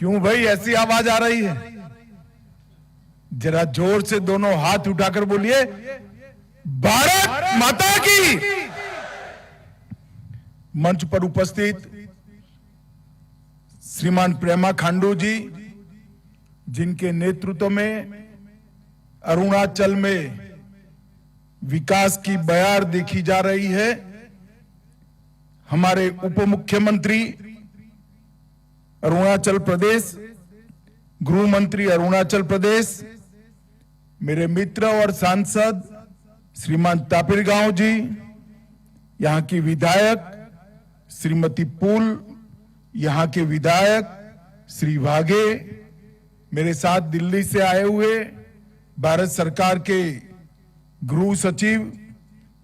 क्यों भाई ऐसी आवाज आ रही है? जरा जोर से दोनों हाथ उठाकर बोलिए, भारत माता की। मंच पर उपस्थित श्रीमान प्रेमा खांडू जी, जिनके नेतृत्व में अरुणाचल में विकास की बयार देखी जा रही है, हमारे उप मुख्यमंत्री अरुणाचल प्रदेश, गृह मंत्री अरुणाचल प्रदेश, मेरे मित्र और सांसद श्रीमान तापिर गांव जी, यहां की विधायक श्रीमती पुल, यहां के विधायक श्री वाघे, मेरे साथ दिल्ली से आए हुए भारत सरकार के गृह सचिव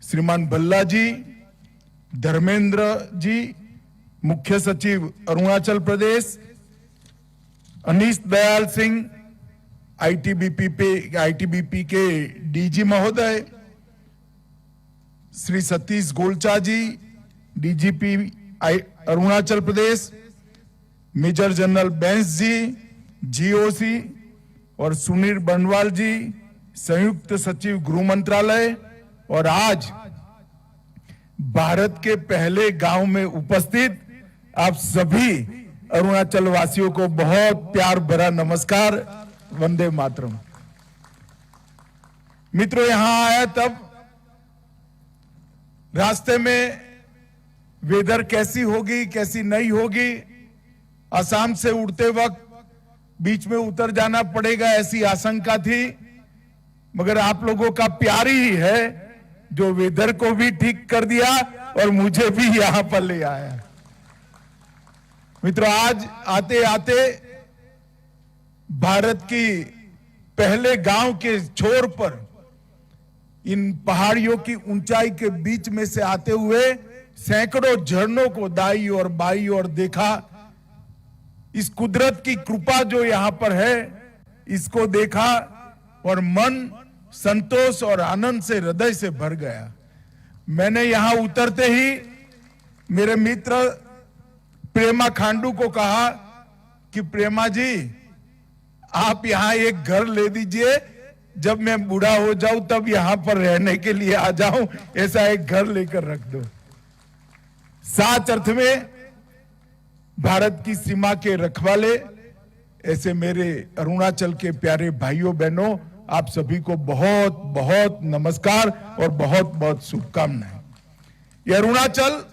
श्रीमान भल्ला जी, धर्मेंद्र जी, मुख्य सचिव अरुणाचल प्रदेश, अनीश दयाल सिंह, आईटीबीपी के डीजी महोदय, श्री सतीश गोलचा जी, DGP Arunachal Pradesh, major general Bains जी, जीओसी, और सुनील बनवाल जी, संयुक्त सचिव गृह मंत्रालय, और आज भारत के पहले गांव में उपस्थित आप सभी अरुणाचल वासियों को बहुत प्यार भरा नमस्कार, वंदे मातरम। मित्रों, यहां आया तब रास्ते में वेदर कैसी होगी कैसी नहीं होगी, असम से उड़ते वक्त बीच में उतर जाना पड़ेगा ऐसी आशंका थी, मगर आप लोगों का प्यार ही है जो वेदर को भी ठीक कर दिया और मुझे भी यहां पर ले आया। मित्रों, आज आते आते भारत की पहले गांव के छोर पर इन पहाड़ियों की ऊंचाई के बीच में से आते हुए सैकड़ों झरनों को दाई और बाई और देखा। इस कुदरत की कृपा जो यहां पर है, इसको देखा और मन संतोष और आनंद से, हृदय से भर गया। मैंने यहां उतरते ही मेरे मित्र प्रेमा खांडू को कहा कि प्रेमा जी, आप यहां एक घर ले दीजिए, जब मैं बूढ़ा हो जाऊं तब यहां पर रहने के लिए आ जाऊं, ऐसा एक घर लेकर रख दो। सच अर्थ में भारत की सीमा के रखवाले ऐसे मेरे अरुणाचल के प्यारे भाइयों बहनों, आप सभी को बहुत बहुत नमस्कार और बहुत बहुत शुभकामनाएं। ये अरुणाचल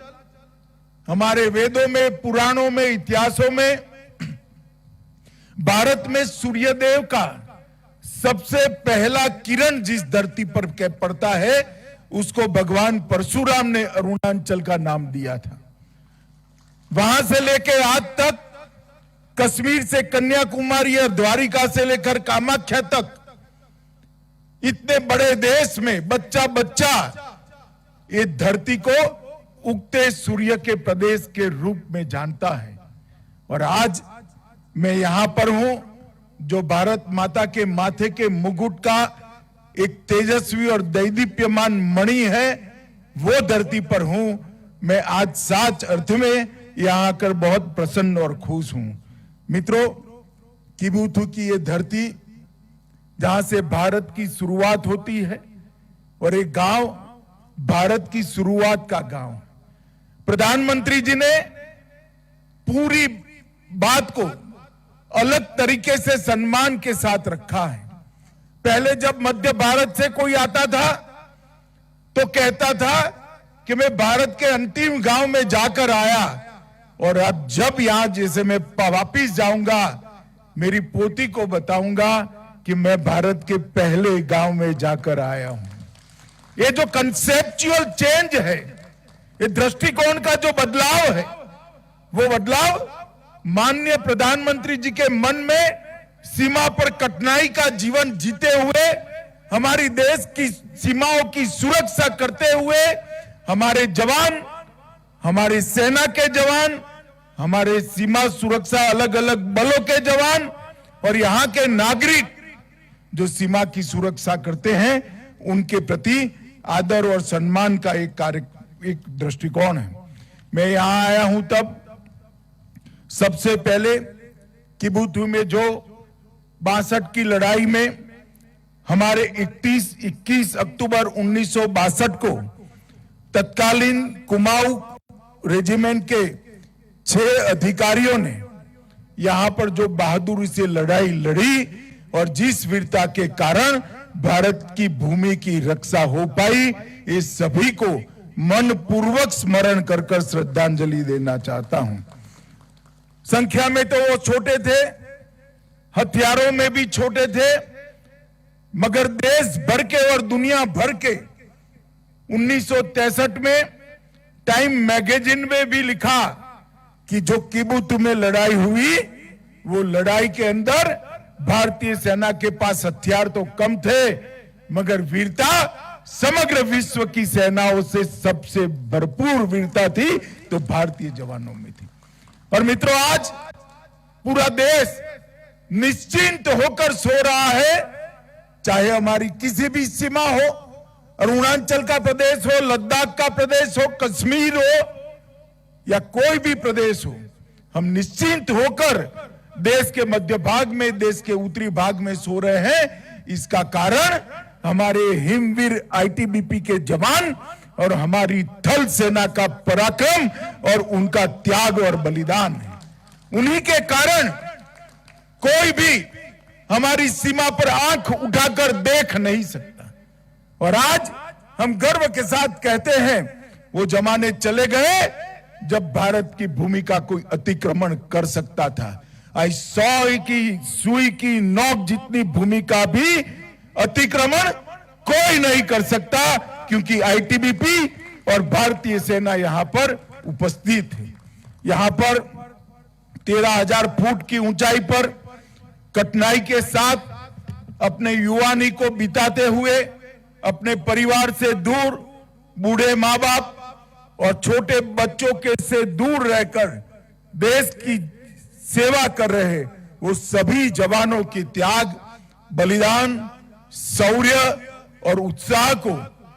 हमारे वेदों में, पुराणों में, इतिहासों में भारत में सूर्यदेव का सबसे पहला किरण जिस धरती पर पड़ता है, उसको भगवान परशुराम ने अरुणाचल का नाम दिया था। वहां से लेकर आज तक कश्मीर से कन्याकुमारी और द्वारिका से लेकर कामाख्या तक इतने बड़े देश में बच्चा बच्चा ये धरती को उगते सूर्य के प्रदेश के रूप में जानता है। और आज मैं यहां पर हूं, जो भारत माता के माथे के मुकुट का एक तेजस्वी और दैदीप्यमान मणि है, वो धरती पर हूं। मैं आज सच अर्थ में यहां आकर बहुत प्रसन्न और खुश हूं। मित्रों, किबुथु की ये धरती जहां से भारत की शुरुआत होती है, और एक गांव भारत की शुरुआत का गांव। प्रधानमंत्री जी ने पूरी बात को अलग तरीके से सम्मान के साथ रखा है। पहले जब मध्य भारत से कोई आता था तो कहता था कि मैं भारत के अंतिम गांव में जाकर आया, और अब जब यहां जैसे मैं वापिस जाऊंगा, मेरी पोती को बताऊंगा कि मैं भारत के पहले गांव में जाकर आया हूं। ये जो कंसेप्चुअल चेंज है, ये दृष्टिकोण का जो बदलाव है, वो बदलाव माननीय प्रधानमंत्री जी के मन में सीमा पर कठिनाई का जीवन जीते हुए, हमारी देश की सीमाओं की सुरक्षा करते हुए, हमारे जवान, हमारी सेना के जवान, हमारे सीमा सुरक्षा अलग अलग बलों के जवान और यहां के नागरिक जो सीमा की सुरक्षा करते हैं, उनके प्रति आदर और सम्मान का एक दृष्टिकोण है। मैं यहां आया हूं तब सबसे पहले किबुतु में जो 62 की लड़ाई में हमारे 21 अक्टूबर 1962 को तत्कालीन कुमाऊं रेजिमेंट के 6 अधिकारियों ने यहां पर जो बहादुरी से लड़ाई लड़ी और जिस वीरता के कारण भारत की भूमि की रक्षा हो पाई, इस सभी को मनपूर्वक स्मरण कर कर श्रद्धांजलि देना चाहता हूं। संख्या में तो वो छोटे थे, हथियारों में भी छोटे थे, मगर देश भर के और दुनिया भर के 1963 में टाइम मैगजीन में भी लिखा कि जो किबुतु में लड़ाई हुई, वो लड़ाई के अंदर भारतीय सेना के पास हथियार तो कम थे, मगर वीरता समग्र विश्व की सेनाओं से सबसे भरपूर वीरता थी तो भारतीय जवानों में थी। और मित्रों, आज पूरा देश निश्चिंत होकर सो रहा है, चाहे हमारी किसी भी सीमा हो, अरुणाचल का प्रदेश हो, लद्दाख का प्रदेश हो, कश्मीर हो या कोई भी प्रदेश हो, हम निश्चिंत होकर देश के मध्य भाग में, देश के उत्तरी भाग में सो रहे हैं। इसका कारण हमारे हिमवीर आईटीबीपी के जवान और हमारी थल सेना का पराक्रम और उनका त्याग और बलिदान है। उन्हीं के कारण कोई भी हमारी सीमा पर आंख उठाकर देख नहीं सकता। और आज हम गर्व के साथ कहते हैं, वो जमाने चले गए जब भारत की भूमि का कोई अतिक्रमण कर सकता था। आज 100 की सुई की नोक जितनी भूमि का भी अतिक्रमण कोई नहीं कर सकता, क्योंकि आईटीबीपी और भारतीय सेना यहां पर उपस्थित है। यहां पर 13,000 फुट की ऊंचाई पर कठिनाई के साथ अपने युवानी को बिताते हुए, अपने परिवार से दूर, बूढ़े माँ बाप और छोटे बच्चों के से दूर रहकर देश की सेवा कर रहे वो सभी जवानों की त्याग, बलिदान, शौर्य और उत्साह को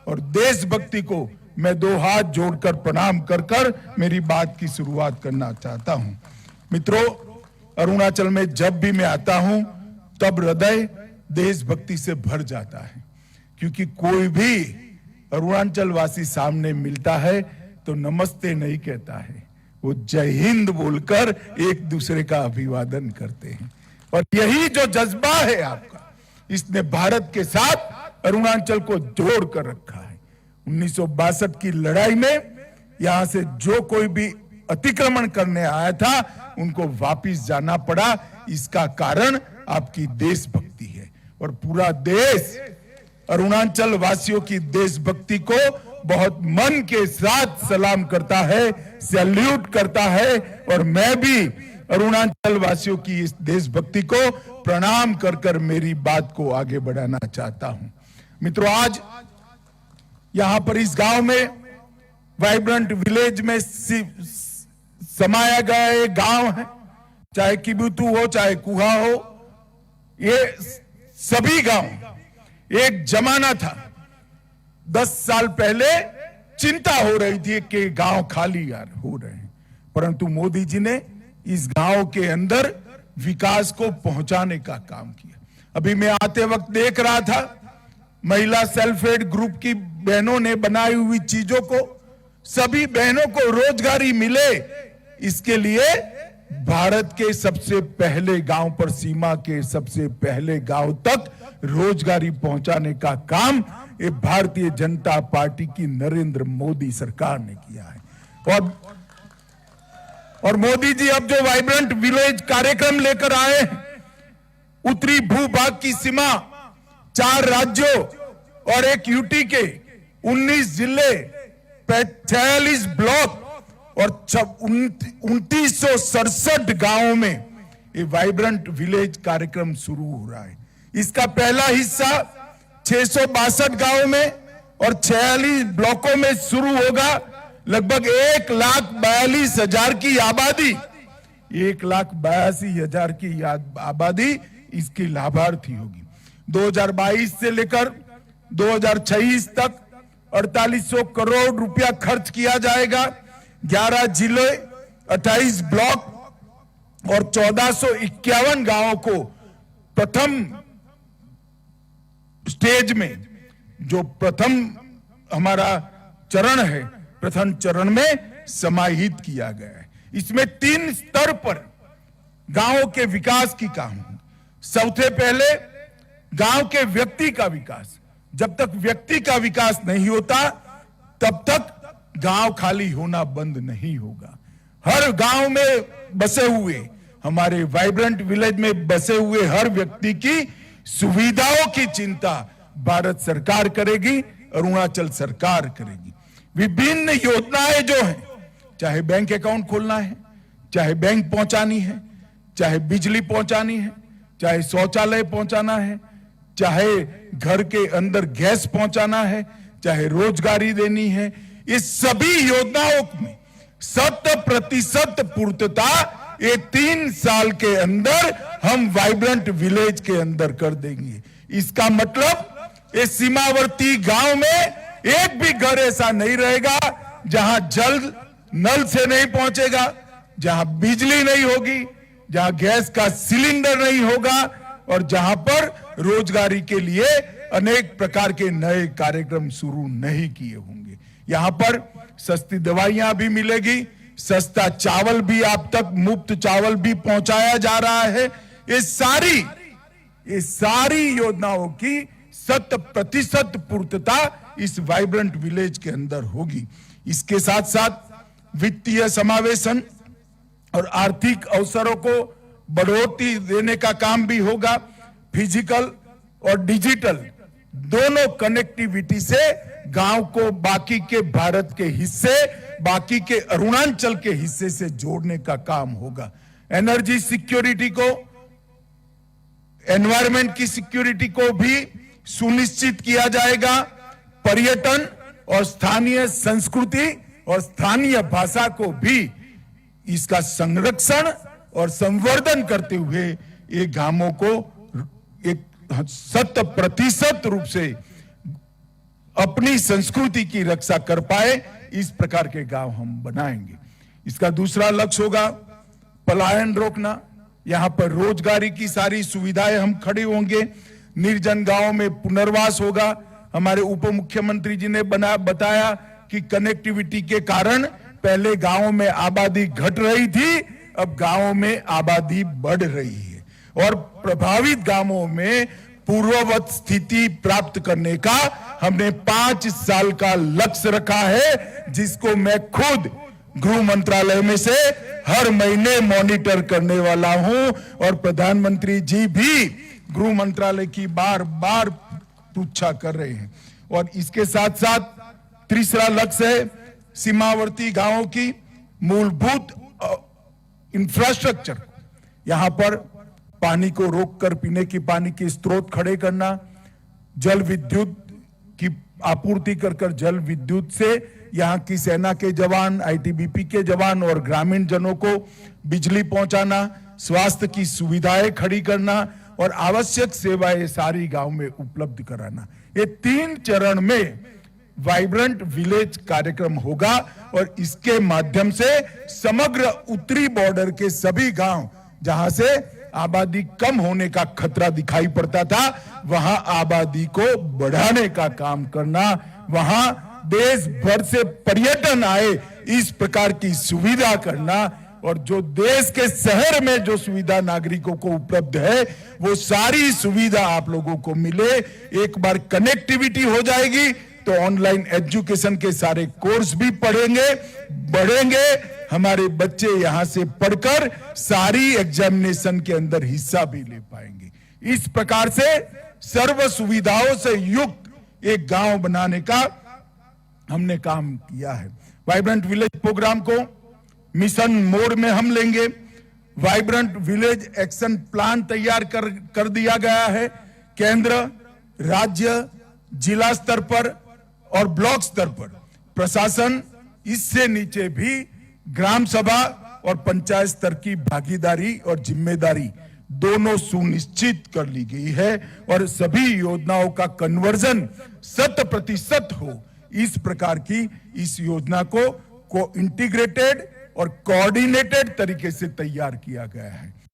और देशभक्ति को मैं 2 हाथ जोड़कर प्रणाम कर कर मेरी बात की शुरुआत करना चाहता हूं। मित्रों, अरुणाचल में जब भी मैं आता हूं तब हृदय देशभक्ति से भर जाता है, क्योंकि कोई भी अरुणाचल वासी सामने मिलता है तो नमस्ते नहीं कहता है, वो जय हिंद बोलकर एक दूसरे का अभिवादन करते हैं। और यही जो जज्बा है आपका, इसने भारत के साथ अरुणाचल को जोड़ कर रखा है। 1962 की लड़ाई में यहां से जो कोई भी अतिक्रमण करने आया था, उनको वापिस जाना पड़ा। इसका कारण आपकी देशभक्ति है। और पूरा देश अरुणाचल वासियों की देशभक्ति को बहुत मन के साथ सलाम करता है, सैल्यूट करता है। और मैं भी अरुणाचल वासियों की इस देशभक्ति को प्रणाम कर कर मेरी बात को आगे बढ़ाना चाहता हूं। मित्रों, आज यहां पर इस गांव में वाइब्रेंट विलेज में समाया गया एक गांव है, चाहे किबुतु हो चाहे कुहा हो, ये सभी गांव एक जमाना था। 10 साल पहले चिंता हो रही थी कि गांव खाली यार हो रहे हैं, परंतु मोदी जी ने इस गांव के अंदर विकास को पहुंचाने का काम किया। अभी मैं आते वक्त देख रहा था, महिला सेल्फ हेल्प ग्रुप की बहनों ने बनाई हुई चीजों को, सभी बहनों को रोजगारी मिले, इसके लिए भारत के सबसे पहले गांव पर, सीमा के सबसे पहले गांव तक रोजगारी पहुंचाने का काम ये भारतीय जनता पार्टी की नरेंद्र मोदी सरकार ने किया है। और मोदी जी अब जो वाइब्रेंट विलेज कार्यक्रम लेकर आए हैं, उत्तरी भूभाग की सीमा 4 राज्यों और एक यूटी के 19 जिले, 46 ब्लॉक और 2967 गांवों में ये वाइब्रेंट विलेज कार्यक्रम शुरू हो रहा है। इसका पहला हिस्सा 662 गांवों में और 46 ब्लॉकों में शुरू होगा। लगभग 1,42,000 की आबादी, 1,82,000 की आबादी इसकी लाभार्थी होगी। 2022 से लेकर 2026 तक 4800 करोड़ रुपया खर्च किया जाएगा। 11 जिले, 28 ब्लॉक और 1451 गांवों को प्रथम स्टेज में, जो प्रथम हमारा चरण है, प्रथम चरण में समाहित किया गया है। इसमें 3 स्तर पर गांवों के विकास की काम है। सबसे पहले गांव के व्यक्ति का विकास। जब तक व्यक्ति का विकास नहीं होता तब तक गांव खाली होना बंद नहीं होगा। हर गांव में बसे हुए, हमारे वाइब्रेंट विलेज में बसे हुए हर व्यक्ति की सुविधाओं की चिंता भारत सरकार करेगी, अरुणाचल सरकार करेगी। विभिन्न योजनाएं जो हैं, चाहे बैंक अकाउंट खोलना है, चाहे बैंक पहुंचानी है, चाहे बिजली पहुंचानी है, चाहे शौचालय पहुंचाना है, चाहे घर के अंदर गैस पहुंचाना है, चाहे रोजगारी देनी है, इस सभी योजनाओं में 100% पूर्तता ये 3 साल के अंदर हम वाइब्रेंट विलेज के अंदर कर देंगे। इसका मतलब इस सीमावर्ती गांव में एक भी घर ऐसा नहीं रहेगा जहां जल नल से नहीं पहुंचेगा, जहां बिजली नहीं होगी, जहां गैस का सिलेंडर नहीं होगा और जहां पर रोजगारी के लिए अनेक प्रकार के नए कार्यक्रम शुरू नहीं किए होंगे। यहां पर सस्ती दवाइयां भी मिलेगी, सस्ता चावल भी आप तक, मुफ्त चावल भी पहुंचाया जा रहा है। ये सारी योजनाओं की 100% पूर्तता इस वाइब्रेंट विलेज के अंदर होगी। इसके साथ साथ वित्तीय समावेशन और आर्थिक अवसरों को बढ़ोतरी देने का काम भी होगा। फिजिकल और डिजिटल दोनों कनेक्टिविटी से गांव को बाकी के भारत के हिस्से, बाकी के अरुणाचल के हिस्से से जोड़ने का काम होगा। एनर्जी सिक्योरिटी को, एनवायरमेंट की सिक्योरिटी को भी सुनिश्चित किया जाएगा। पर्यटन और स्थानीय संस्कृति और स्थानीय भाषा को भी इसका संरक्षण और संवर्धन करते हुए ये गांवों को एक 100% रूप से अपनी संस्कृति की रक्षा कर पाए, इस प्रकार के गांव हम बनाएंगे। इसका दूसरा लक्ष्य होगा पलायन रोकना। यहां पर रोजगारी की सारी सुविधाएं हम खड़े होंगे। निर्जन गांवों में पुनर्वास होगा। हमारे उप मुख्यमंत्री जी ने बताया कि कनेक्टिविटी के कारण पहले गांवों में आबादी घट रही थी, अब गांवों में आबादी बढ़ रही है और प्रभावित गांवों में पूर्ववत स्थिति प्राप्त करने का हमने 5 साल का लक्ष्य रखा है, जिसको मैं खुद गृह मंत्रालय में से हर महीने मॉनिटर करने वाला हूं और प्रधानमंत्री जी भी गृह मंत्रालय की बार बार पूछा कर रहे हैं। और इसके साथ साथ तीसरा लक्ष्य है सीमावर्ती गांवों की मूलभूत इंफ्रास्ट्रक्चर। यहां पर पानी को रोककर पीने की पानी के स्रोत खड़े करना, जल विद्युत की आपूर्ति कर जल विद्युत से यहां की सेना के जवान, आईटीबीपी के जवान और ग्रामीण जनों को बिजली पहुंचाना, स्वास्थ्य की सुविधाएं खड़ी करना और आवश्यक सेवाएं सारी गांव में उपलब्ध कराना। ये 3 चरण में वाइब्रेंट विलेज कार्यक्रम होगा और इसके माध्यम से समग्र उत्तरी बॉर्डर के सभी गांव जहां से आबादी कम होने का खतरा दिखाई पड़ता था, वहां आबादी को बढ़ाने का काम करना, वहां देश भर से पर्यटन आए इस प्रकार की सुविधा करना और जो देश के शहर में जो सुविधा नागरिकों को उपलब्ध है वो सारी सुविधा आप लोगों को मिले। एक बार कनेक्टिविटी हो जाएगी तो ऑनलाइन एजुकेशन के सारे कोर्स भी पढ़ेंगे, बढ़ेंगे। हमारे बच्चे यहां से पढ़कर सारी एग्जामिनेशन के अंदर हिस्सा भी ले पाएंगे। इस प्रकार से सर्व सुविधाओं से युक्त एक गांव बनाने का हमने काम किया है। वाइब्रेंट विलेज प्रोग्राम को मिशन मोड में हम लेंगे। वाइब्रेंट विलेज एक्शन प्लान तैयार कर दिया गया है। केंद्र, राज्य, जिला स्तर पर और ब्लॉक स्तर पर प्रशासन, इससे नीचे भी ग्राम सभा और पंचायत स्तर की भागीदारी और जिम्मेदारी दोनों सुनिश्चित कर ली गई है और सभी योजनाओं का कन्वर्जन 100% हो, इस प्रकार की इस योजना को इंटीग्रेटेड और कोऑर्डिनेटेड तरीके से तैयार किया गया है।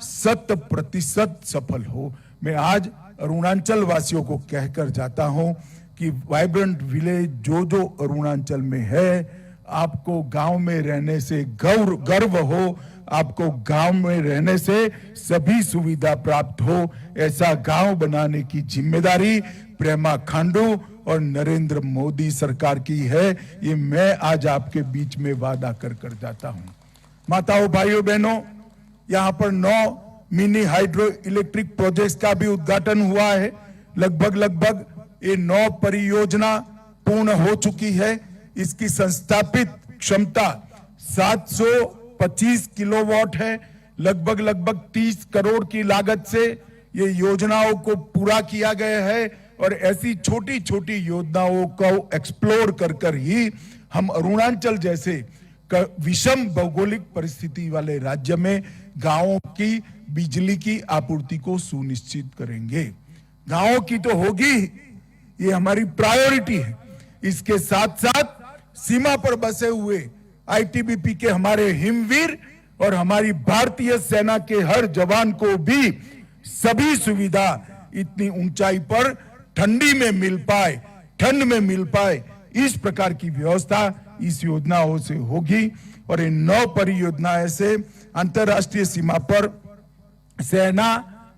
शत प्रतिशत सफल हो। मैं आज अरुणाचल वासियों को कहकर जाता हूं कि वाइब्रेंट विलेज जो जो अरुणाचल में है, आपको गांव में रहने से गर्व हो, आपको गांव में रहने से सभी सुविधा प्राप्त हो। ऐसा गांव बनाने की जिम्मेदारी प्रेमा खांडू और नरेंद्र मोदी सरकार की है। ये मैं आज आपके बीच में वादा कर जाता हूं। माताओं, भाइयों, बहनों, यहाँ पर 9 मिनी हाइड्रो इलेक्ट्रिक प्रोजेक्ट्स का भी उद्घाटन हुआ है। लगभग ये 9 परियोजना पूर्ण हो चुकी है। इसकी संस्थापित क्षमता 725 किलोवाट है। लगभग 30 करोड़ की लागत से ये योजनाओं को पूरा किया गया है। और ऐसी छोटी छोटी योजनाओं को एक्सप्लोर कर ही हम अरुणाचल जैसे विषम भौगोलिक परिस्थिति वाले राज्य में गांवों की बिजली की आपूर्ति को सुनिश्चित करेंगे। गांवों की तो होगी, ये हमारी प्रायोरिटी है। इसके साथ साथ सीमा पर बसे हुए आईटीबीपी के हमारे हिमवीर और हमारी भारतीय सेना के हर जवान को भी सभी सुविधा इतनी ऊंचाई पर ठंडी में मिल पाए, ठंड में मिल पाए, इस प्रकार की व्यवस्था इस योजनाओं से होगी। और इन 9 परियोजनाएं से अंतरराष्ट्रीय सीमा पर सेना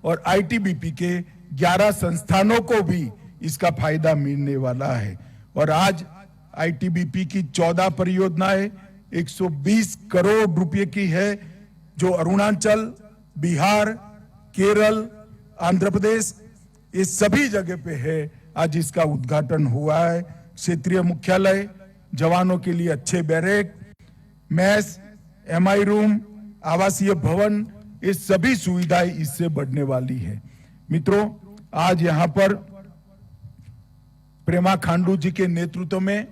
और आईटीबीपी के 11 संस्थानों को भी इसका फायदा मिलने वाला है। और आज आईटीबीपी की 14 परियोजनाएं 120 करोड़ रुपए की है, जो अरुणाचल, बिहार, केरल, आंध्र प्रदेश, ये सभी जगह पे है। आज इसका उद्घाटन हुआ है। क्षेत्रीय मुख्यालय, जवानों के लिए अच्छे बैरक, मैस, एमआई रूम, आवासीय भवन, ये सभी सुविधाएं इससे बढ़ने वाली है। मित्रों, आज यहां पर प्रेमा खांडू जी के नेतृत्व में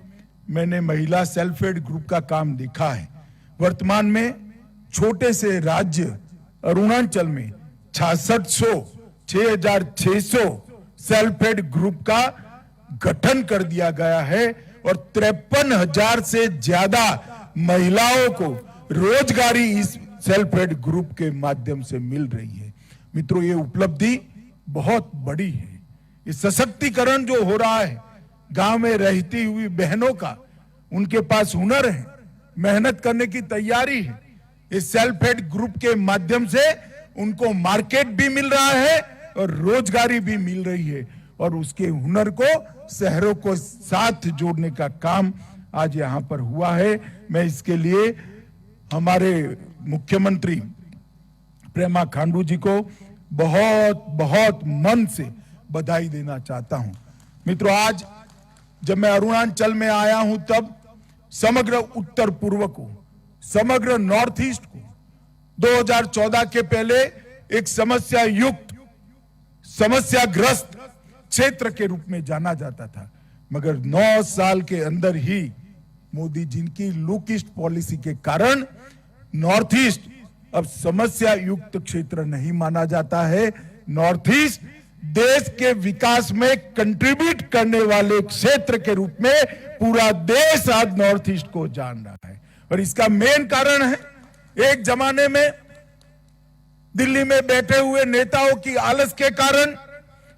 मैंने महिला सेल्फ हेल्प ग्रुप का काम देखा है। वर्तमान में छोटे से राज्य अरुणाचल में 6,600 सेल्फ हेल्प ग्रुप का गठन कर दिया गया है और 53,000 से ज्यादा महिलाओं को रोजगारी इस सेल्फ हेल्प ग्रुप के माध्यम से मिल रही है। मित्रों, ये उपलब्धि बहुत बड़ी है। ये सशक्तिकरण जो हो रहा है गांव में रहती हुई बहनों का, उनके पास हुनर है, मेहनत करने की तैयारी है। इस सेल्फ हेल्प ग्रुप के माध्यम से उनको मार्केट भी मिल रहा है और रोजगारी भी मिल रही है। और उसके हुनर को शहरों को साथ जोड़ने का काम आज यहां पर हुआ है। मैं इसके लिए हमारे मुख्यमंत्री प्रेमा खांडू जी को बहुत बहुत मन से बधाई देना चाहता हूं। मित्रों, आज जब मैं अरुणाचल में आया हूं तब समग्र उत्तर पूर्व को, समग्र नॉर्थ ईस्ट को 2014 के पहले एक समस्या युक्त, समस्याग्रस्त क्षेत्र के रूप में जाना जाता था। मगर 9 साल के अंदर ही मोदी जी की लुक ईस्ट पॉलिसी के कारण नॉर्थ ईस्ट अब समस्या युक्त क्षेत्र नहीं माना जाता है। नॉर्थ ईस्ट देश के विकास में कंट्रीब्यूट करने वाले क्षेत्र के रूप में पूरा देश आज नॉर्थ ईस्ट को जान रहा है। और इसका मेन कारण है, एक जमाने में दिल्ली में बैठे हुए नेताओं की आलस के कारण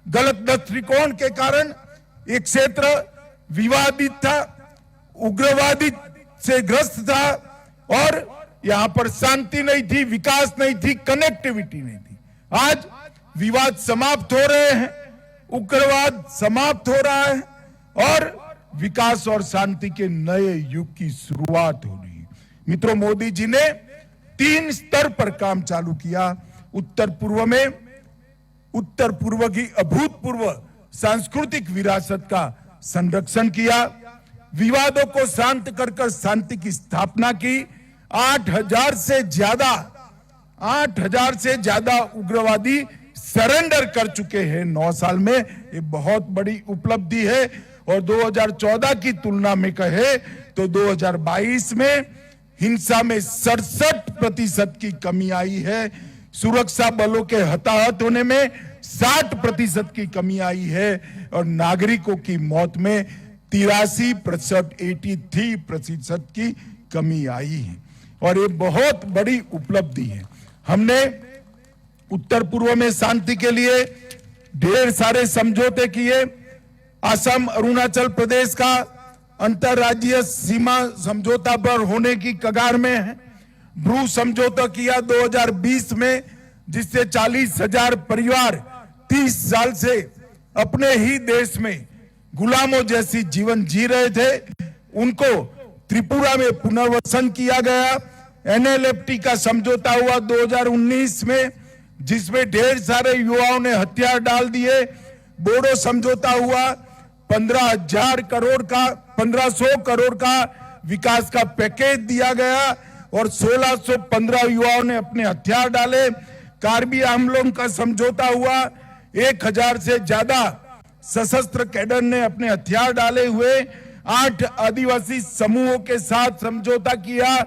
गलत दृष्टिकोण के कारण एक क्षेत्र विवादित था, उग्रवादी से ग्रस्त था और यहां पर शांति नहीं थी, विकास नहीं थी, कनेक्टिविटी नहीं थी। आज विवाद समाप्त हो रहे हैं, उग्रवाद समाप्त हो रहा है और विकास और शांति के नए युग की शुरुआत हो रही है। मित्रों, मोदी जी ने 3 स्तर पर काम चालू किया। उत्तर पूर्व की अभूतपूर्व सांस्कृतिक विरासत का संरक्षण किया, विवादों को शांत कर शांति की स्थापना की। 8,000 से ज्यादा उग्रवादी सरेंडर कर चुके हैं 9 साल में। ये बहुत बड़ी उपलब्धि है और 2014 की तुलना में कहे तो 2022 में हिंसा में 67% की कमी आई है। सुरक्षा बलों के हताहत होने में 60% की कमी आई है और नागरिकों की मौत में 83% की कमी आई है और ये बहुत बड़ी उपलब्धि है। हमने उत्तर पूर्व में शांति के लिए ढेर सारे समझौते किए। असम अरुणाचल प्रदेश का अंतरराज्यीय सीमा समझौता पर होने की कगार में है। ब्रू समझौता किया 2020 में, जिससे 40,000 परिवार 30 साल से अपने ही देश में गुलामों जैसी जीवन जी रहे थे, उनको त्रिपुरा में पुनर्वसन किया गया। NLFT का समझौता हुआ 2019 में, जिसमें ढेर सारे युवाओं ने हथियार डाल दिए। बोडो समझौता हुआ 1500 करोड़ का विकास का पैकेज दिया गया और 1615 युवाओं ने अपने हथियार डाले। कार्बी आंगलोंग का समझौता हुआ, 1000 से ज्यादा सशस्त्र कैडर ने अपने हथियार डाले हुए 8 आदिवासी समूहों के साथ समझौता किया।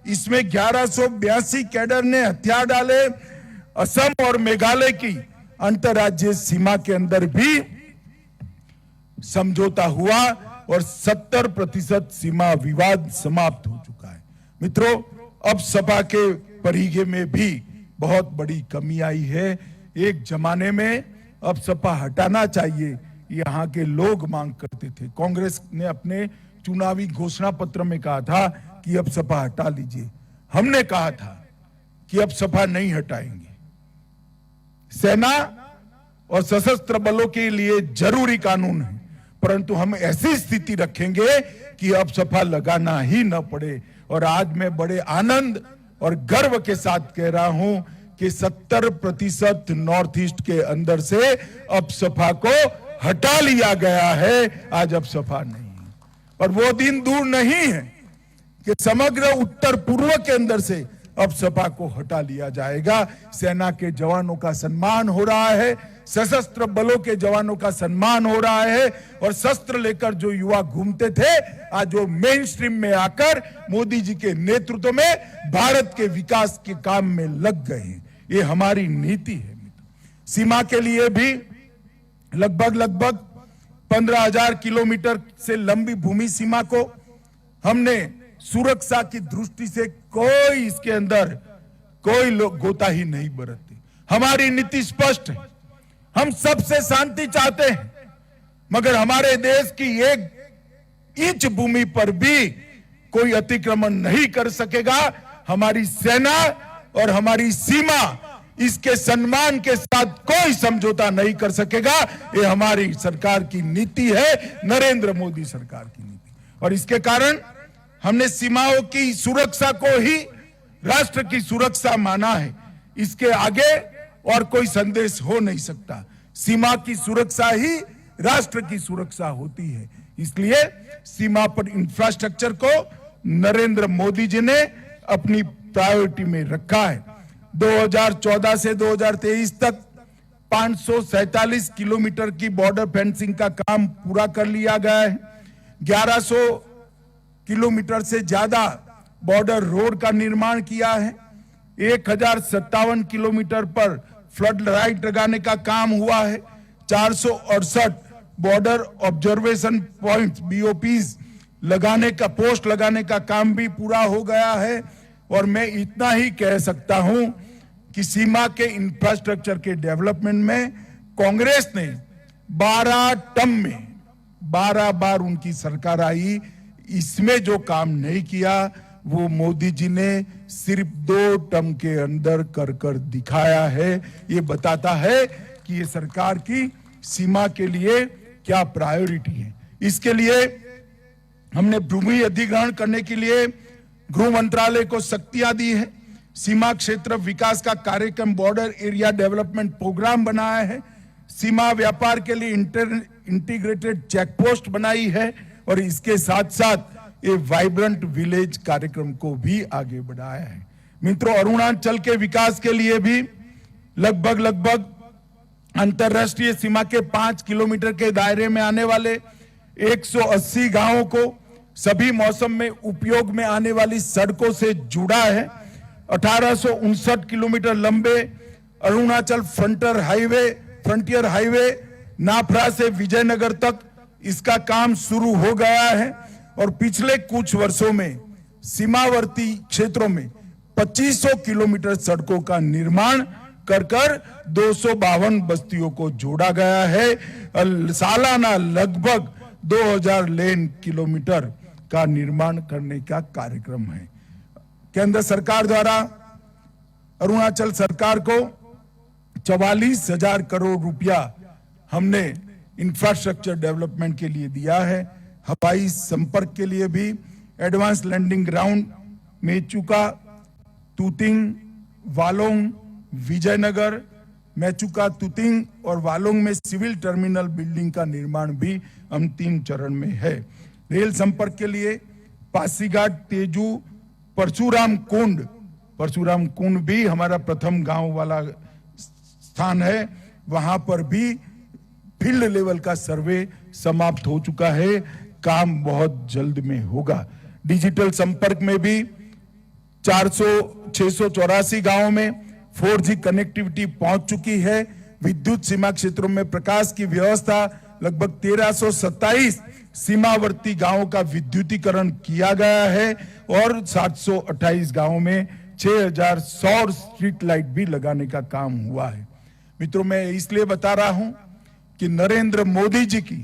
इसमें 1182 कैडर ने हथियार डाले। असम और मेघालय की अंतरराज्यीय सीमा के अंदर भी समझौता हुआ और 70% सीमा विवाद समाप्त हो चुका है। मित्रों, अब सपा के परिघे में भी बहुत बड़ी कमी आई है। एक जमाने में अब सपा हटाना चाहिए, यहां के लोग मांग करते थे। कांग्रेस ने अपने चुनावी घोषणा पत्र में कहा था कि अब सपा हटा लीजिए। हमने कहा था कि अब सपा नहीं हटाएंगे। सेना और सशस्त्र बलों के लिए जरूरी कानून है, परंतु हम ऐसी स्थिति रखेंगे कि अब सपा लगाना ही न पड़े। और आज मैं बड़े आनंद और गर्व के साथ कह रहा हूं कि 70% नॉर्थ ईस्ट के अंदर से अब सपा को हटा लिया गया है। आज अब सपा नहीं है और वो दिन दूर नहीं है कि समग्र उत्तर पूर्व के अंदर से अब सपा को हटा लिया जाएगा। सेना के जवानों का सम्मान हो रहा है, सशस्त्र बलों के जवानों का सम्मान हो रहा है और शस्त्र लेकर जो युवा घूमते थे, आज वो मेन स्ट्रीम में आकर मोदी जी के नेतृत्व में भारत के विकास के काम में लग गए हैं। ये हमारी नीति है। सीमा के लिए भी लगभग 15,000 किलोमीटर से लंबी भूमि सीमा को हमने सुरक्षा की दृष्टि से कोई इसके अंदर कोई लोग गोताही नहीं बरतते। हमारी नीति स्पष्ट है। हम सबसे शांति चाहते हैं, मगर हमारे देश की 1 इंच भूमि पर भी कोई अतिक्रमण नहीं कर सकेगा। हमारी सेना और हमारी सीमा इसके सम्मान के साथ कोई समझौता नहीं कर सकेगा। ये हमारी सरकार की नीति है, नरेंद्र मोदी सरकार की नीति। और इसके कारण हमने सीमाओं की सुरक्षा को ही राष्ट्र की सुरक्षा माना है। इसके आगे और कोई संदेश हो नहीं सकता। सीमा की सुरक्षा ही राष्ट्र की सुरक्षा होती है। इसलिए सीमा पर इंफ्रास्ट्रक्चर को नरेंद्र मोदी जी ने अपनी प्रायोरिटी में रखा है। 2014 से 2023 तक 547 किलोमीटर की बॉर्डर फेंसिंग का काम पूरा कर लिया गया है। 1100 किलोमीटर से ज्यादा बॉर्डर रोड का निर्माण किया है। 1057 किलोमीटर पर फ्लड लाइट लगाने का काम हुआ है। 468 बॉर्डर ऑब्जर्वेशन पॉइंट्स BOPs लगाने का पोस्ट लगाने का काम भी पूरा हो गया है। और मैं इतना ही कह सकता हूं कि सीमा के इंफ्रास्ट्रक्चर के डेवलपमेंट में कांग्रेस ने 12 टर्म में 12 बार उनकी सरकार आई, इसमें जो काम नहीं किया वो मोदी जी ने सिर्फ 2 टर्म के अंदर कर कर दिखाया है। ये बताता है कि ये सरकार की सीमा के लिए क्या प्रायोरिटी है। इसके लिए हमने भूमि अधिग्रहण करने के लिए गृह मंत्रालय को शक्तियां दी है। सीमा क्षेत्र विकास का कार्यक्रम बॉर्डर एरिया डेवलपमेंट प्रोग्राम बनाया है। सीमा व्यापार के लिए इंटीग्रेटेड चेकपोस्ट बनाई है और इसके साथ साथ ये वाइब्रेंट विलेज कार्यक्रम को भी आगे बढ़ाया है। मित्रों, अरुणाचल के विकास के लिए भी लगभग अंतरराष्ट्रीय सीमा के 5 किलोमीटर के दायरे में आने वाले 180 गांवों को सभी मौसम में उपयोग में आने वाली सड़कों से जुड़ा है। 1859 किलोमीटर लंबे अरुणाचल फ्रंटियर हाईवे नाफरा से विजयनगर तक इसका काम शुरू हो गया है और पिछले कुछ वर्षों में सीमावर्ती क्षेत्रों में 2500 किलोमीटर सड़कों का निर्माण कर 252 बस्तियों को जोड़ा गया है। सालाना लगभग 2000 लेन किलोमीटर का निर्माण करने का कार्यक्रम है। केंद्र सरकार द्वारा अरुणाचल सरकार को 44,000 करोड़ रुपया हमने इंफ्रास्ट्रक्चर डेवलपमेंट के लिए दिया है। हवाई संपर्क के लिए भी advance landing ground Mechuka, Tuting, Walong, Vijaynagar, Mechuka, Tuting और वालोंग में सिविल टर्मिनल बिल्डिंग का निर्माण भी अंतिम चरण में है। रेल संपर्क के लिए पासीघाट, तेजू, परशुराम कुंड भी हमारा प्रथम गांव वाला स्थान है। वहां पर भी फील्ड लेवल का सर्वे समाप्त हो चुका है, काम बहुत जल्द में होगा। डिजिटल संपर्क में भी 684 गांवों में 4G कनेक्टिविटी पहुंच चुकी है। विद्युत सीमा क्षेत्रों में प्रकाश की व्यवस्था लगभग 1327 सीमावर्ती गांवों का विद्युतीकरण किया गया है और 728 गांवों में 6000 सौर स्ट्रीट लाइट भी लगाने का काम हुआ है। मित्रों, मैं इसलिए बता रहा हूं कि नरेंद्र मोदी जी की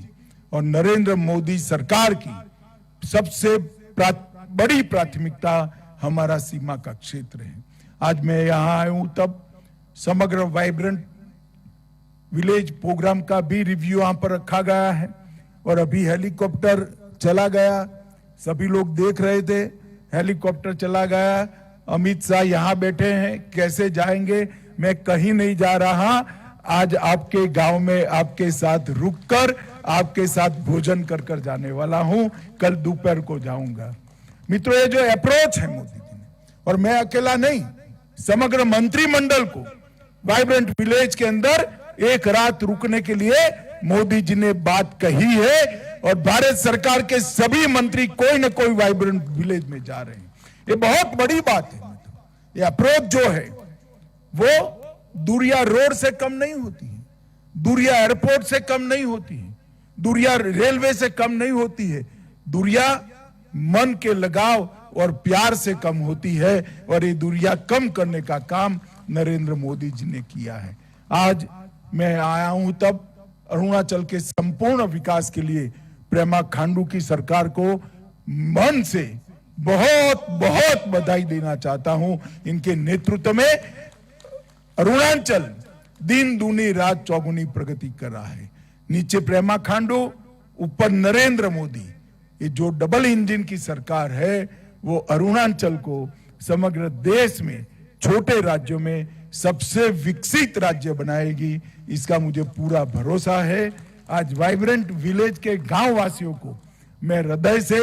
और नरेंद्र मोदी सरकार की सबसे बड़ी प्राथमिकता हमारा सीमा का क्षेत्र है। आज मैं यहां आया हूं तब समग्र वाइब्रेंट विलेज प्रोग्राम का भी रिव्यू यहां पर रखा गया है और अभी हेलीकॉप्टर चला गया, सभी लोग देख रहे थे, हेलीकॉप्टर चला गया। अमित शाह यहां बैठे हैं, कैसे जाएंगे? मैं कहीं नहीं जा रहा, आज आपके गांव में आपके साथ रुककर आपके साथ भोजन कर कर जाने वाला हूं, कल दोपहर को जाऊंगा। मित्रों, ये जो अप्रोच है मोदी जी ने, और मैं अकेला नहीं, समग्र मंत्रिमंडल को वाइब्रेंट विलेज के अंदर एक रात रुकने के लिए मोदी जी ने बात कही है और भारत सरकार के सभी मंत्री कोई न कोई वाइब्रेंट विलेज में जा रहे हैं। ये बहुत बड़ी बात है। ये अप्रोच जो है वो दूरिया रोड से कम नहीं होती है, दूरिया एयरपोर्ट से कम नहीं होती है, दूरिया रेलवे से कम नहीं होती है, दूरिया मन के लगाव और प्यार से कम होती है और ये दूरिया कम करने का काम नरेंद्र मोदी जी ने किया है। आज मैं आया हूं तब अरुणाचल के संपूर्ण विकास के लिए प्रेमा खांडू की सरकार को मन से बहुत बहुत बधाई देना चाहता हूं। इनके नेतृत्व में अरुणाचल दिन दूनी रात चौगुनी प्रगति कर रहा है। नीचे प्रेमा खांडू, ऊपर नरेंद्र मोदी, ये जो डबल इंजन की सरकार है वो अरुणाचल को समग्र देश में छोटे राज्यों में सबसे विकसित राज्य बनाएगी, इसका मुझे पूरा भरोसा है। आज वाइब्रेंट विलेज के गांव वासियों को मैं हृदय से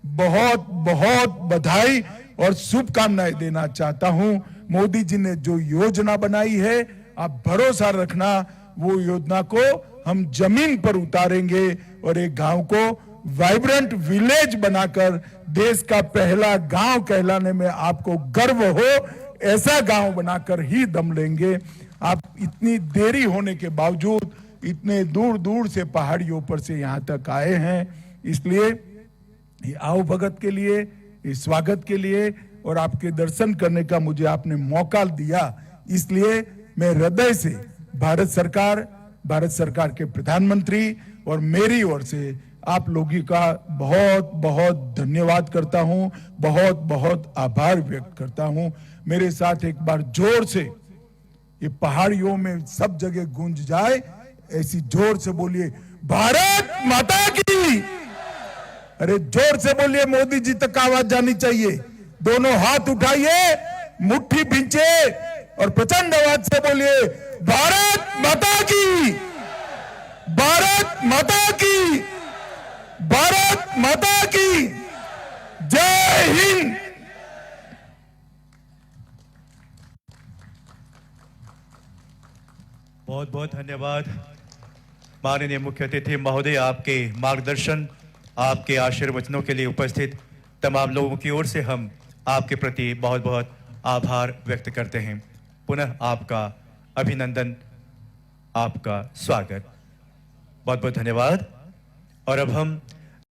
बहुत बहुत बधाई और शुभकामनाएं देना चाहता हूं। मोदी जी ने जो योजना बनाई है, आप भरोसा रखना, वो योजना को हम जमीन पर उतारेंगे और एक गांव को वाइब्रेंट विलेज बनाकर देश का पहला गांव कहलाने में आपको गर्व हो, ऐसा गांव बनाकर ही दम लेंगे। आप इतनी देरी होने के बावजूद इतने दूर दूर से पहाड़ियों पर से यहां तक आए हैं, इसलिए ये आओ भगत के लिए, इस स्वागत के लिए और आपके दर्शन करने का मुझे आपने मौका दिया, इसलिए मैं हृदय से भारत सरकार, भारत सरकार के प्रधानमंत्री और मेरी ओर से आप लोगों का बहुत बहुत धन्यवाद करता हूं, बहुत बहुत आभार व्यक्त करता हूं। मेरे साथ एक बार जोर से ये पहाड़ियों में सब जगह गूंज जाए, ऐसी जोर से बोलिए भारत माता की। अरे जोर से बोलिए, मोदी जी तक आवाज जानी चाहिए। दोनों हाथ उठाइए, मुट्ठी भींचे और प्रचंड आवाज से बोलिए भारत माता की, भारत माता की, भारत माता की। जय हिंद। बहुत बहुत धन्यवाद माननीय मुख्य अतिथि महोदय। आपके मार्गदर्शन, आपके आशीर्वचनों के लिए उपस्थित तमाम लोगों की ओर से हम आपके प्रति बहुत बहुत आभार व्यक्त करते हैं। पुनः आपका अभिनंदन, आपका स्वागत, बहुत बहुत धन्यवाद। और अब हम